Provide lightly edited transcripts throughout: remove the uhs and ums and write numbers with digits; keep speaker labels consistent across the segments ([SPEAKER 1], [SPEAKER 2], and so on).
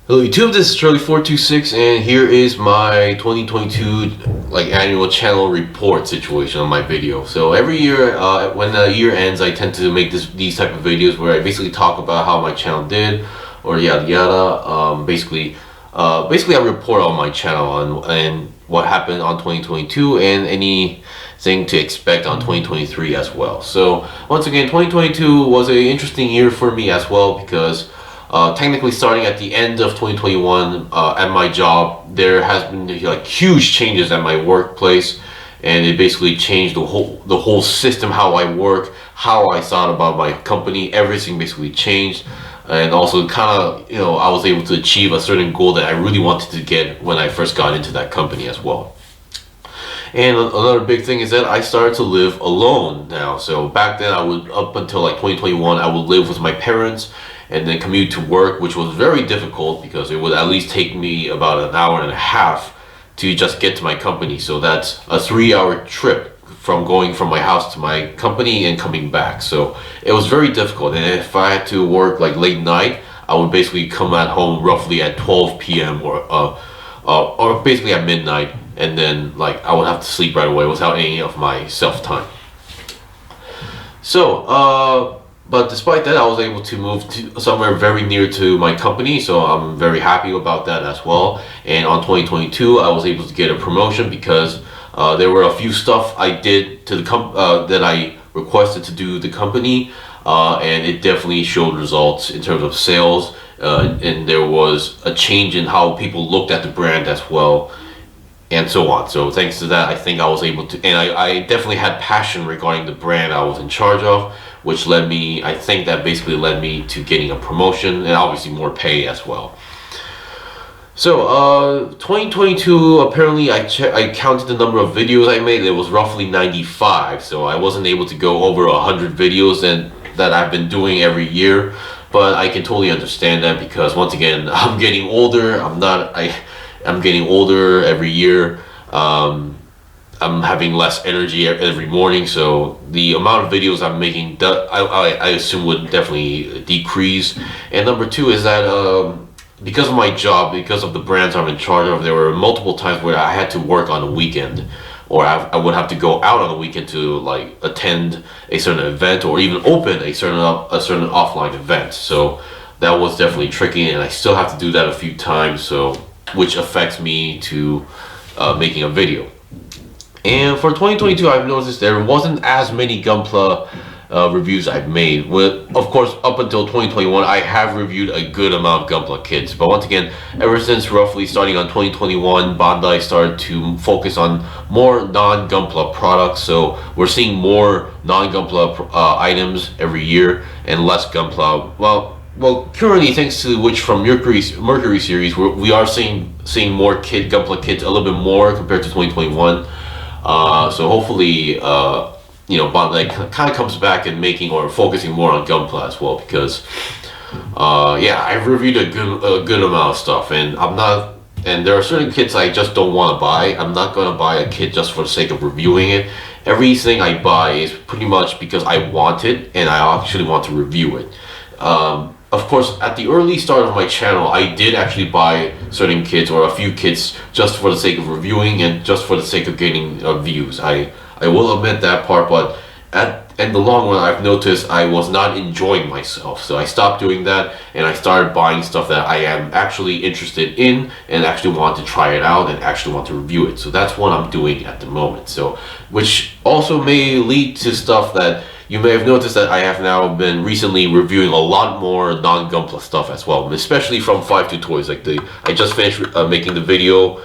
[SPEAKER 1] Hello YouTube, this is Charlie426 and here is my 2022 annual channel report situation on my video. So every year when the year ends, I tend to make these type of videos where I basically talk about how my channel did or yada yada. Basically I report on my channel and what happened on 2022 and anything to expect on 2023 as well. So once again, 2022 was an interesting year for me as well because technically starting at the end of 2021 at my job, there has been huge changes at my workplace, and it basically changed the whole system, how I work, how I thought about my company. Everything basically changed, and also kind of I was able to achieve a certain goal that I really wanted to get when I first got into that company as well. And another big thing is that I started to live alone now. So back then up until 2021, I would live with my parents and then commute to work, which was very difficult because it would at least take me about an hour and a half to just get to my company. So that's a 3-hour trip from going from my house to my company and coming back. So it was very difficult. And if I had to work late night, I would basically come at home roughly at 12 p.m. or basically at midnight. And then I would have to sleep right away without any of my self time. So but despite that, I was able to move to somewhere very near to my company, so I'm very happy about that as well. And on 2022, I was able to get a promotion because there were a few stuff I did to the that I requested to do the company, and it definitely showed results in terms of sales, and there was a change in how people looked at the brand as well, and so on. So thanks to that, I think I was able to, and I definitely had passion regarding the brand I was in charge of, which I think that basically led me to getting a promotion and obviously more pay as well. So 2022, apparently I counted the number of videos I made. It was roughly 95, so I wasn't able to go over 100 videos that I've been doing every year, but I can totally understand that because once again, I'm getting older. I'm getting older every year. I'm having less energy every morning, so the amount of videos I'm making, I assume, would definitely decrease. And number two is that because of my job, because of the brands I'm in charge of, there were multiple times where I had to work on the weekend, or I would have to go out on the weekend to attend a certain event or even open a certain offline event. So that was definitely tricky, and I still have to do that a few times, so which affects me to making a video. And for 2022, I've noticed there wasn't as many Gunpla reviews I've made. Of course, up until 2021, I have reviewed a good amount of Gunpla kits. But once again, ever since roughly starting on 2021, Bandai started to focus on more non-Gunpla products. So we're seeing more non-Gunpla items every year and less Gunpla. Well, currently, thanks to which from Mercury series, we are seeing more Gunpla kits a little bit more compared to 2021. So hopefully, Bandai kind of comes back and making or focusing more on Gunpla as well, because yeah, I've reviewed a good amount of stuff, and there are certain kits I just don't want to buy. I'm not going to buy a kit just for the sake of reviewing it. Everything I buy is pretty much because I want it and I actually want to review it. Of course, at the early start of my channel, I did actually buy certain kits or a few kits just for the sake of reviewing and just for the sake of getting views. I will admit that part, but in the long run, I've noticed I was not enjoying myself. So I stopped doing that and I started buying stuff that I am actually interested in and actually want to try it out and actually want to review it. So that's what I'm doing at the moment. So, which also may lead to stuff that you may have noticed that I have now been recently reviewing a lot more non-Gunpla stuff as well, especially from 52 Toys. I just finished making the video,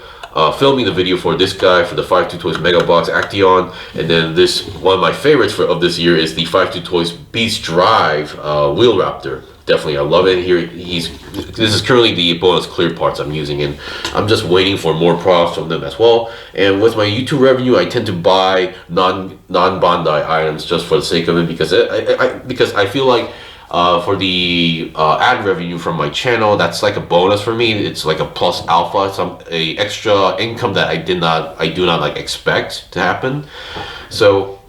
[SPEAKER 1] filming the video for this guy for the 52 Toys Mega Box Action, and then one of my favorites of this year is the 52 Toys Beast Drive Wheel Raptor. Definitely, I love it. Here, this is currently the bonus clear parts I'm using, and I'm just waiting for more products from them as well. And with my YouTube revenue, I tend to buy non-Bandai items just for the sake of it, because I feel like for the ad revenue from my channel, that's like a bonus for me. It's like a plus alpha, a extra income that I do not expect to happen. So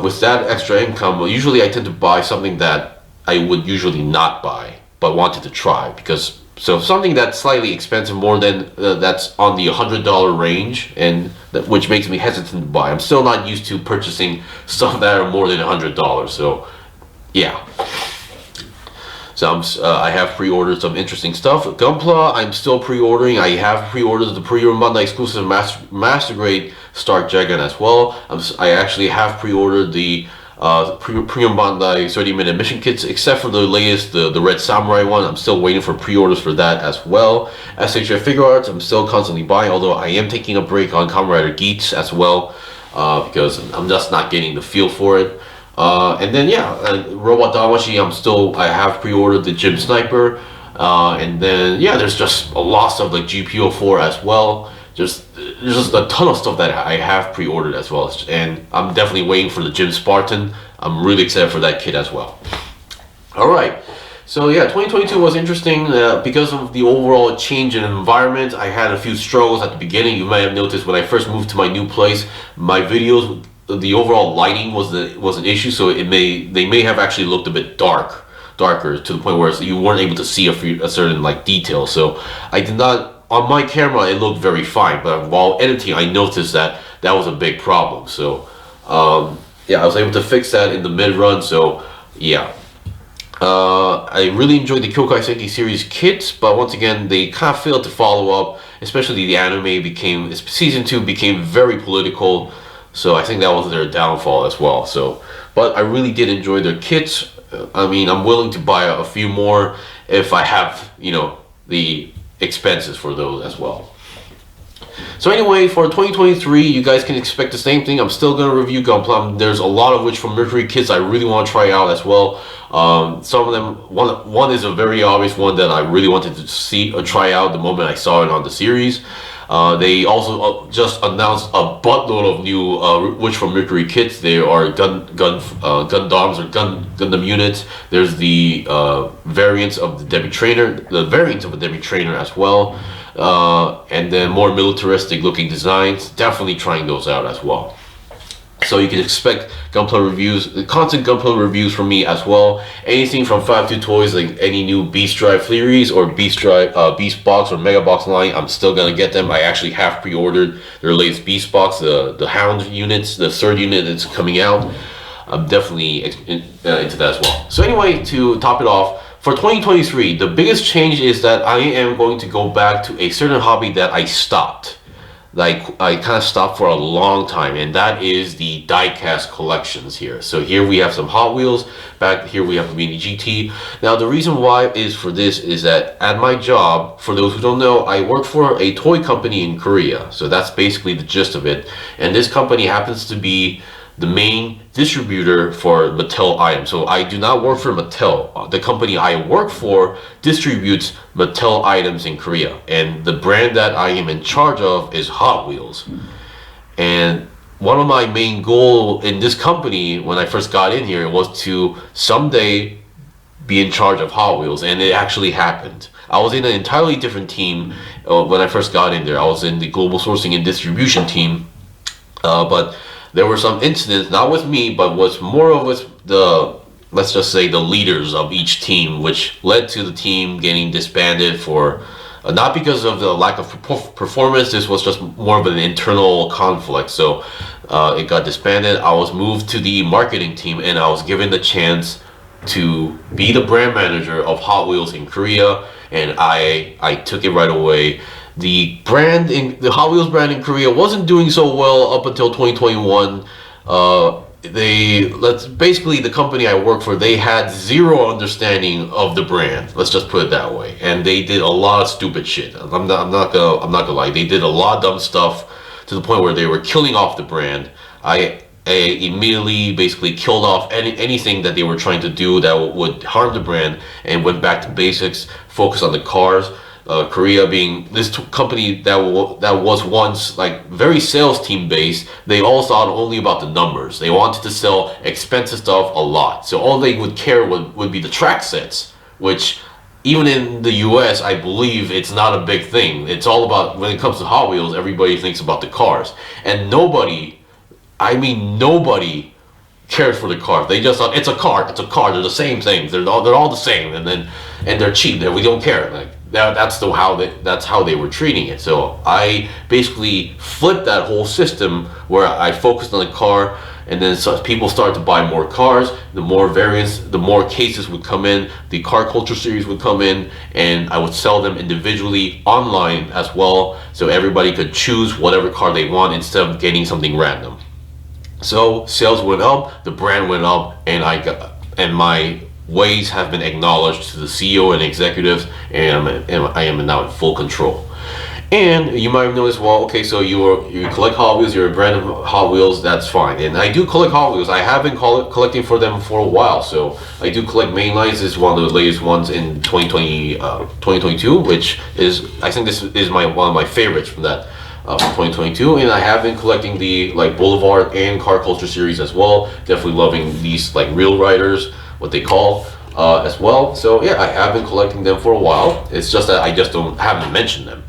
[SPEAKER 1] with that extra income, usually I tend to buy something that I would usually not buy but wanted to try, because So something that's slightly expensive, more than that's on the $100 range, and which makes me hesitant to buy. I'm still not used to purchasing stuff that are more than $100. So yeah. So I have pre-ordered some interesting stuff. Gunpla, I'm still pre-ordering. I have pre-ordered the Premium Bandai exclusive Master Grade Stark Dragon as well. I actually have pre-ordered the Premium Bandai 30-minute mission kits, except for the latest, the Red Samurai one. I'm still waiting for pre-orders for that as well. SHF Figure Arts, I'm still constantly buying, although I am taking a break on Kamen Rider Geats as well, because I'm just not getting the feel for it. And then Robot Damashi, I have pre-ordered the Gym Sniper, and then there's just a lot of like GPO4 as well. There's just a ton of stuff that I have pre-ordered as well, and I'm definitely waiting for the Gym Spartan. I'm really excited for that kit as well. All right, so 2022 was interesting because of the overall change in environment. I had a few struggles at the beginning. You might have noticed when I first moved to my new place, my videos, the overall lighting was an issue, so they may have actually looked a bit darker to the point where you weren't able to see a certain like detail. So I did not, on my camera it looked very fine, but while editing I noticed that was a big problem. So I was able to fix that in the mid-run. So I really enjoyed the Kyokai Senki series kits, but once again they kind of failed to follow up, especially the anime season 2 became very political. So I think that was their downfall as well. So, but I really did enjoy their kits. I mean, I'm willing to buy a few more if I have, the expenses for those as well. So anyway, for 2023, you guys can expect the same thing. I'm still going to review Gunpla. There's a lot of which from Mercury kits I really want to try out as well. Some of them, one is a very obvious one that I really wanted to see or try out the moment I saw it on the series. They also just announced a buttload of new Witch from Mercury kits. They are Gundams or Gundam units. There's the variants of the Debbie Trainer as well, and then more militaristic looking designs. Definitely trying those out as well. So you can expect Gunpla reviews, constant Gunpla reviews from me as well. Anything from 5-2 Toys, like any new Beast Drive theories or Beast Box or Mega Box line, I'm still gonna get them. I actually have pre-ordered their latest Beast Box, the Hound units, the third unit that's coming out. I'm definitely into that as well. So anyway, to top it off, for 2023, the biggest change is that I am going to go back to a certain hobby that I stopped. Like I kind of stopped for a long time, and that is the diecast collections here. So here we have some Hot Wheels, back here we have the Mini GT. Now the reason why is that at my job, for those who don't know, I work for a toy company in Korea. So that's basically the gist of it. And this company happens to be the main distributor for Mattel items. So I do not work for Mattel. The company I work for distributes Mattel items in Korea, and the brand that I am in charge of is Hot Wheels. And one of my main goals in this company when I first got in here was to someday be in charge of Hot Wheels, and it actually happened. I was in an entirely different team when I first got in there. I was in the global sourcing and distribution team, but there were some incidents, not with me, but was more of with the, let's just say, the leaders of each team, which led to the team getting disbanded for, not because of the lack of performance, this was just more of an internal conflict. So it got disbanded. I was moved to the marketing team, and I was given the chance to be the brand manager of Hot Wheels in Korea, and I took it right away. The Hot Wheels brand in Korea wasn't doing so well up until 2021. Basically the company I work for, they had zero understanding of the brand. Let's just put it that way. And they did a lot of stupid shit. I'm not gonna lie. They did a lot of dumb stuff to the point where they were killing off the brand. I immediately basically killed off anything that they were trying to do that would harm the brand, and went back to basics, focused on the cars. Korea being this company that was once like very sales team based, they all thought only about the numbers. They wanted to sell expensive stuff a lot, so all they would care would be the track sets, which even in the US I believe it's not a big thing. It's all about, when it comes to Hot Wheels, everybody thinks about the cars, and nobody cares for the cars. They just thought it's a car, they're the same things, they're all the same, and they're cheap, we don't care. Like that's how they were treating it. So I basically flipped that whole system where I focused on the car, and then so people started to buy more cars. The more variants, the more cases would come in. The car culture series would come in, and I would sell them individually online as well, so everybody could choose whatever car they want instead of getting something random. So sales went up, the brand went up, and my ways have been acknowledged to the CEO and executives, and I am now in full control. And you might have noticed, well, okay, so you collect Hot Wheels, you're a brand of Hot Wheels, that's fine. And I do collect Hot Wheels. I have been collecting for them for a while. So I do collect mainlines. This is one of the latest ones in 2022, which is, I think this is one of my favorites from that. From 2022, and I have been collecting the Boulevard and Car Culture series as well. Definitely loving these real riders, what they call, as well. So yeah, I have been collecting them for a while. It's just that I just haven't mentioned them.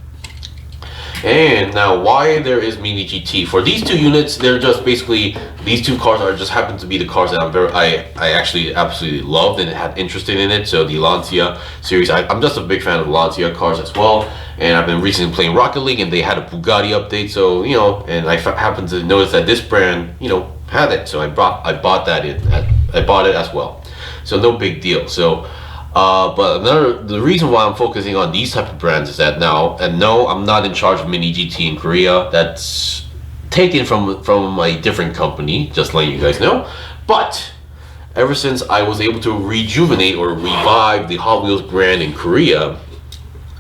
[SPEAKER 1] And now, why there is Mini GT for these two units? They're just basically, these two cars are just happen to be the cars that I actually absolutely loved and had interested in it. So the Lancia series, I'm just a big fan of Lancia cars as well. And I've been recently playing Rocket League, and they had a Bugatti update. So and I happened to notice that this brand had it. So I bought it as well. So no big deal. So. But the reason why I'm focusing on these type of brands is that no, I'm not in charge of Mini GT in Korea. That's taken from a different company, just letting you guys know. But ever since I was able to rejuvenate or revive the Hot Wheels brand in Korea,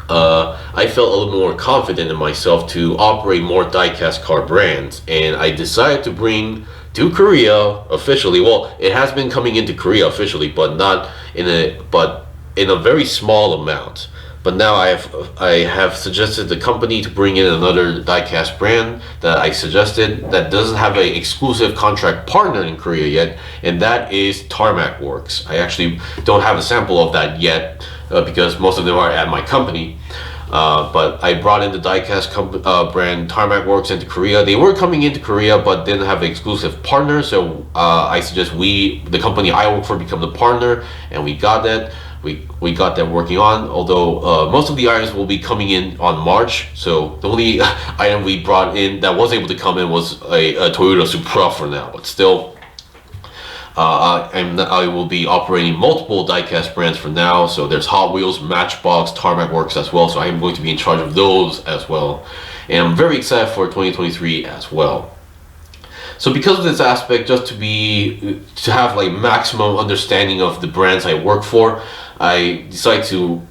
[SPEAKER 1] I felt a little more confident in myself to operate more diecast car brands, and I decided to bring to Korea officially. Well, it has been coming into Korea officially, but not in a very small amount. But now I have suggested the company to bring in another diecast brand that I suggested that doesn't have an exclusive contract partner in Korea yet, and that is Tarmac Works. I actually don't have a sample of that yet because most of them are at my company. But I brought in the diecast brand Tarmac Works into Korea. They were coming into Korea but didn't have an exclusive partner, so I suggest the company I work for, become the partner, and we got that. We got that working on, although most of the items will be coming in on March. So the only item we brought in that was able to come in was a Toyota Supra for now, but still I will be operating multiple diecast brands for now. So there's Hot Wheels, Matchbox, Tarmac Works as well, so I am going to be in charge of those as well, and I'm very excited for 2023 as well. So because of this aspect, just to have maximum understanding of the brands I work for, I decided to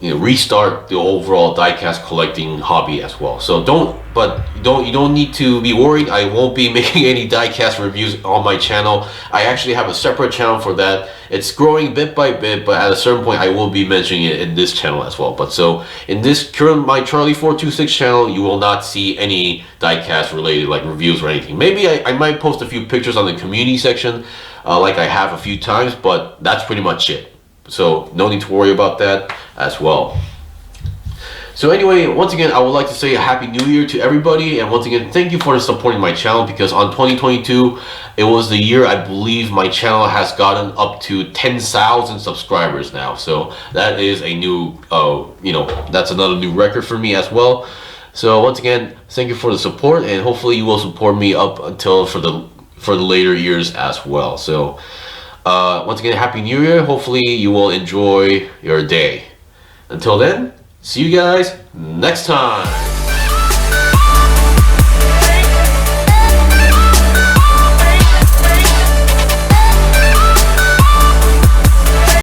[SPEAKER 1] restart the overall diecast collecting hobby as well. So you don't need to be worried. I won't be making any diecast reviews on my channel. I actually have a separate channel for that. It's growing bit by bit, but at a certain point I will be mentioning it in this channel as well. But so in this current my Charlie426 channel, you will not see any diecast related reviews or anything. Maybe I might post a few pictures on the community section like I have a few times, but that's pretty much it. So no need to worry about that as well. So anyway, once again, I would like to say a Happy New Year to everybody, and once again, thank you for supporting my channel, because on 2022, it was the year I believe my channel has gotten up to 10,000 subscribers now. So that is a new, that's another new record for me as well. So once again, thank you for the support, and hopefully you will support me up until for the later years as well. So once again, Happy New Year. Hopefully you will enjoy your day. Until then, see you guys next time.